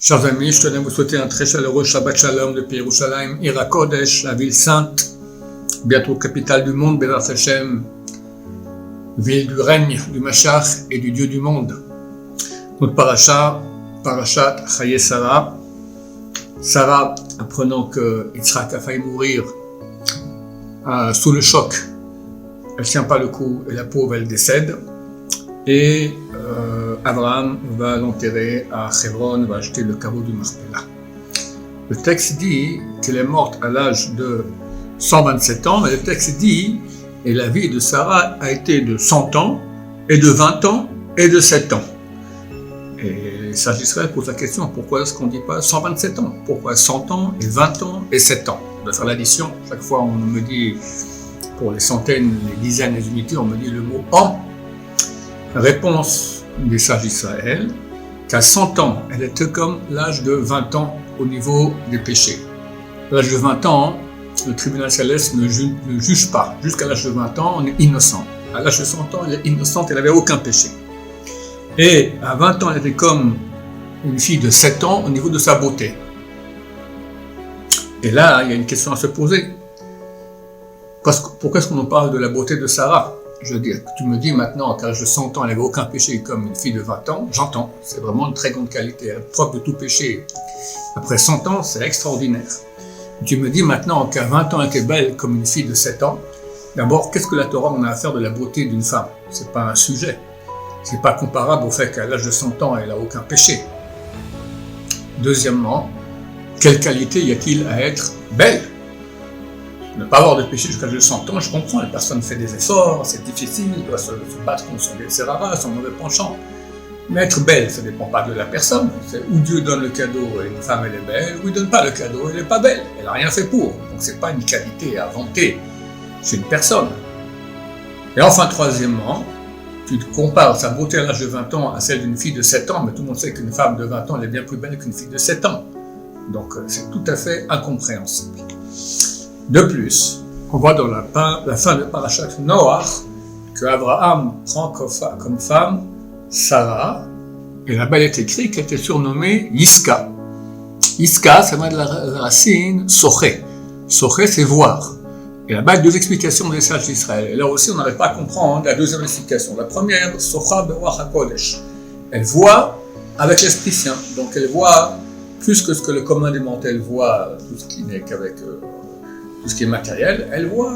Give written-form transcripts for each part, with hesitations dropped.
Chers amis, je tenais à vous souhaiter un très chaleureux Shabbat Shalom depuis Yerushalayim, Ira Kodesh, la ville sainte, bientôt capitale du monde, Bezrat Hashem, ville du règne du Mashiach et du Dieu du monde. Notre parashat Chaye Sarah. Sarah, apprenant que Yitzhak a failli mourir sous le choc, elle ne tient pas le coup et la pauvre elle décède. Et Abraham va l'enterrer à Hebron, va acheter le caveau du Marpella. Le texte dit qu'elle est morte à l'âge de 127 ans, mais le texte dit et la vie de Sarah a été de 100 ans, et de 20 ans, et de 7 ans. Et les sages d'Israël posent la question, pourquoi est-ce qu'on ne dit pas 127 ans? Pourquoi 100 ans, et 20 ans, et 7 ans? On doit faire l'addition. Chaque fois on me dit, pour les centaines, les dizaines, les unités, on me dit le mot an. Réponse des sages d'Israël, qu'à 100 ans, elle était comme l'âge de 20 ans au niveau des péchés. À l'âge de 20 ans, le tribunal céleste ne juge pas. Jusqu'à l'âge de 20 ans, on est innocent. À l'âge de 100 ans, elle est innocente, elle n'avait aucun péché. Et à 20 ans, elle était comme une fille de 7 ans au niveau de sa beauté. Et là, il y a une question à se poser. Pourquoi est-ce qu'on nous parle de la beauté de Sarah? Je veux dire, tu me dis maintenant qu'à l'âge de 100 ans, elle n'avait aucun péché comme une fille de 20 ans, j'entends, c'est vraiment une très grande qualité, elle est propre de tout péché. Après 100 ans, c'est extraordinaire. Tu me dis maintenant qu'à 20 ans, elle était belle comme une fille de 7 ans. D'abord, qu'est-ce que la Torah en a à faire de la beauté d'une femme? C'est pas un sujet. C'est pas comparable au fait qu'à l'âge de 100 ans, elle n'a aucun péché. Deuxièmement, quelle qualité y a-t-il à être belle? Ne pas avoir de péché jusqu'à l'âge de 100 ans, je comprends, la personne fait des efforts, c'est difficile, elle doit se battre contre son Yetzirah, son mauvais penchant. Mais être belle, ça ne dépend pas de la personne. C'est où Dieu donne le cadeau et une femme elle est belle, ou il ne donne pas le cadeau, elle n'est pas belle, elle n'a rien fait pour. Donc ce n'est pas une qualité à vanter chez une personne. Et enfin, troisièmement, tu compares sa beauté à l'âge de 20 ans à celle d'une fille de 7 ans, mais tout le monde sait qu'une femme de 20 ans elle est bien plus belle qu'une fille de 7 ans. Donc c'est tout à fait incompréhensible. De plus, on voit dans la fin de Parashat Noach que Abraham prend comme femme Sarah, et là-bas il est écrit qu'elle était surnommée Yiska. Yiska, ça vient de la racine Soché. Soché, c'est voir. Et là-bas, il y a deux explications des sages d'Israël. Et là aussi, on n'arrive pas à comprendre la deuxième explication. La première, Socha Beruach HaKodesh. Elle voit avec l'Esprit Saint. Donc elle voit plus que ce que le commun des mortels voit, tout ce qui n'est qu'avec tout ce qui est matériel, elle voit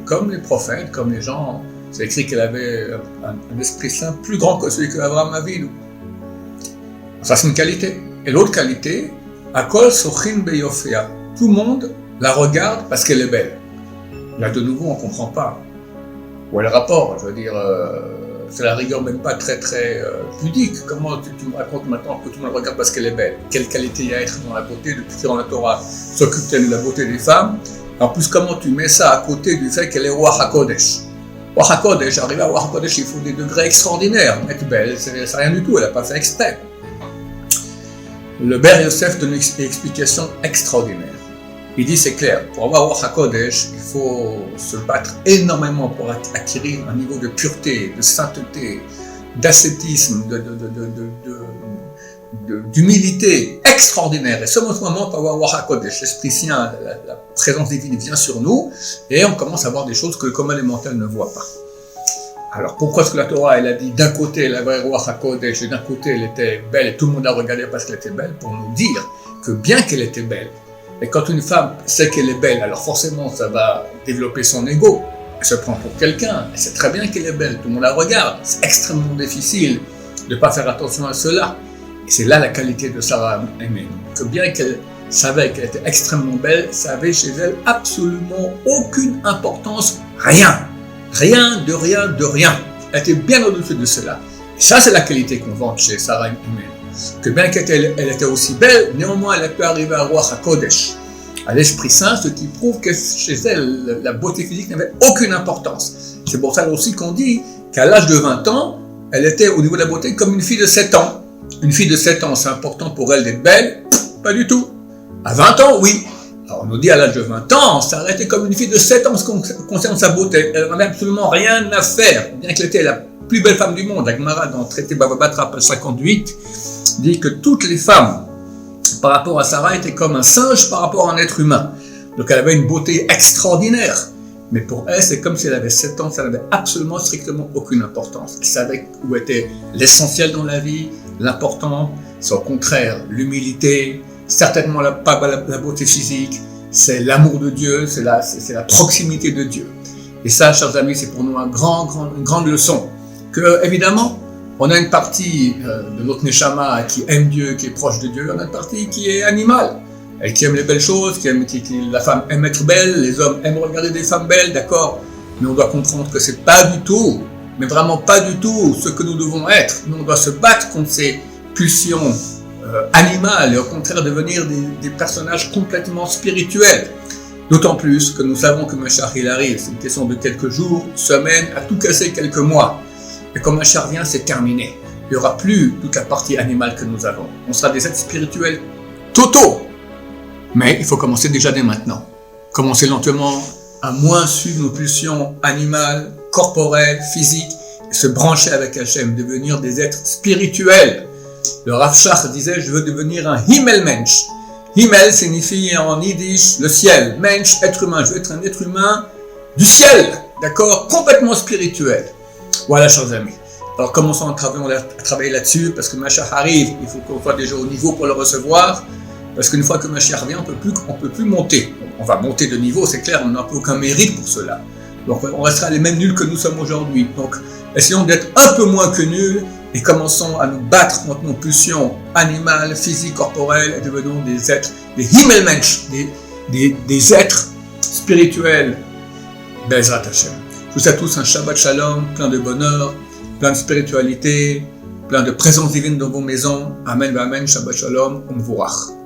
comme les prophètes, comme les gens. C'est écrit qu'elle avait un esprit saint plus grand que celui qu'Abraham avait. Ça, c'est une qualité. Et l'autre qualité, Akol Sochin Beyofea. Tout le monde la regarde parce qu'elle est belle. Là, de nouveau, on ne comprend pas. Où est le rapport? Je veux dire, c'est la rigueur même pas très pudique. Comment tu me racontes maintenant que tout le monde regarde parce qu'elle est belle? Quelle qualité il y a à être dans la beauté? Depuis que dans la Torah s'occupe-t-elle de la beauté des femmes? En plus, comment tu mets ça à côté du fait qu'elle est Ruach HaKodesh? Ruach HaKodesh, arriver à Ruach HaKodesh, il faut des degrés extraordinaires. Être belle, c'est rien du tout, elle n'a pas fait exprès. Le Ber Yosef donne une explication extraordinaire. Il dit, c'est clair, pour avoir Ruach HaKodesh, il faut se battre énormément pour acquérir un niveau de pureté, de sainteté, d'ascétisme, d'humilité extraordinaire. Et seulement en ce moment, pour avoir Ruach HaKodesh, l'Esprit Saint, la présence divine vient sur nous, et on commence à voir des choses que le commun des mortels ne voit pas. Alors pourquoi est-ce que la Torah, elle a dit d'un côté elle avait Ruach HaKodesh, et d'un côté elle était belle, et tout le monde la regardait parce qu'elle était belle, pour nous dire que bien qu'elle était belle, et quand une femme sait qu'elle est belle, alors forcément ça va développer son ego, elle se prend pour quelqu'un, elle sait très bien qu'elle est belle, tout le monde la regarde, c'est extrêmement difficile de ne pas faire attention à cela. Et c'est là la qualité de Sarah aimée, que bien qu'elle savait qu'elle était extrêmement belle, ça avait chez elle absolument aucune importance, rien de rien. Elle était bien au-dessus de cela. Et ça, c'est la qualité qu'on vante chez Sarah aimée. Que bien qu'elle était aussi belle, néanmoins elle a pu arriver à Ruach HaKodesh, à l'Esprit Saint, ce qui prouve que chez elle, la beauté physique n'avait aucune importance. C'est pour ça aussi qu'on dit qu'à l'âge de 20 ans, elle était au niveau de la beauté comme une fille de 7 ans. Une fille de 7 ans, c'est important pour elle d'être belle? Pas du tout. À 20 ans, oui. Alors on nous dit à l'âge de 20 ans, ça aurait été comme une fille de 7 ans en ce qui concerne sa beauté. Elle n'avait absolument rien à faire, bien qu'elle était la plus belle femme du monde. La Gemara dans le traité Bava Batra, page 58, dit que toutes les femmes par rapport à Sarah, était comme un singe par rapport à un être humain. Donc elle avait une beauté extraordinaire. Mais pour elle, c'est comme si elle avait 7 ans, ça n'avait absolument, strictement aucune importance. Elle savait où était l'essentiel dans la vie, l'important, c'est au contraire l'humilité, certainement pas la beauté physique, c'est l'amour de Dieu, c'est la proximité de Dieu. Et ça, chers amis, c'est pour nous une grande leçon. Que, évidemment, on a une partie de notre Neshama qui aime Dieu, qui est proche de Dieu, on a une partie qui est animale. Elle qui aime les belles choses, la femme aime être belle, les hommes aiment regarder des femmes belles, d'accord. Mais on doit comprendre que c'est pas du tout, mais vraiment pas du tout ce que nous devons être. Nous, on doit se battre contre ces pulsions animales et au contraire devenir des personnages complètement spirituels. D'autant plus que nous savons que Mashiach il arrive, c'est une question de quelques jours, semaines, à tout casser quelques mois. Et quand Mashiach vient, c'est terminé. Il n'y aura plus toute la partie animale que nous avons. On sera des êtres spirituels totaux. Mais il faut commencer déjà dès maintenant. Commencer lentement à moins suivre nos pulsions animales, corporelles, physiques, et se brancher avec Hachem, devenir des êtres spirituels. Le Rav Shach disait, je veux devenir un Himmelmensch. Himmel signifie en yiddish le ciel. Mensch, être humain. Je veux être un être humain du ciel. D'accord? Complètement spirituel. Voilà, chers amis. Alors commençons à travailler là-dessus, parce que Mashiach arrive, il faut qu'on soit déjà au niveau pour le recevoir. Parce qu'une fois que Mashiach revient, on peut plus monter. On va monter de niveau, c'est clair, on n'a aucun mérite pour cela. Donc on restera les mêmes nuls que nous sommes aujourd'hui. Donc essayons d'être un peu moins que nuls et commençons à nous battre contre nos pulsions animales, physiques, corporelles et devenons des êtres, des Himmelmensch, des êtres spirituels. Bezrat Hashem. Je vous souhaite à tous un Shabbat Shalom, plein de bonheur, plein de spiritualité, plein de présence divine dans vos maisons. Amen, amen, Shabbat Shalom, Umvorach.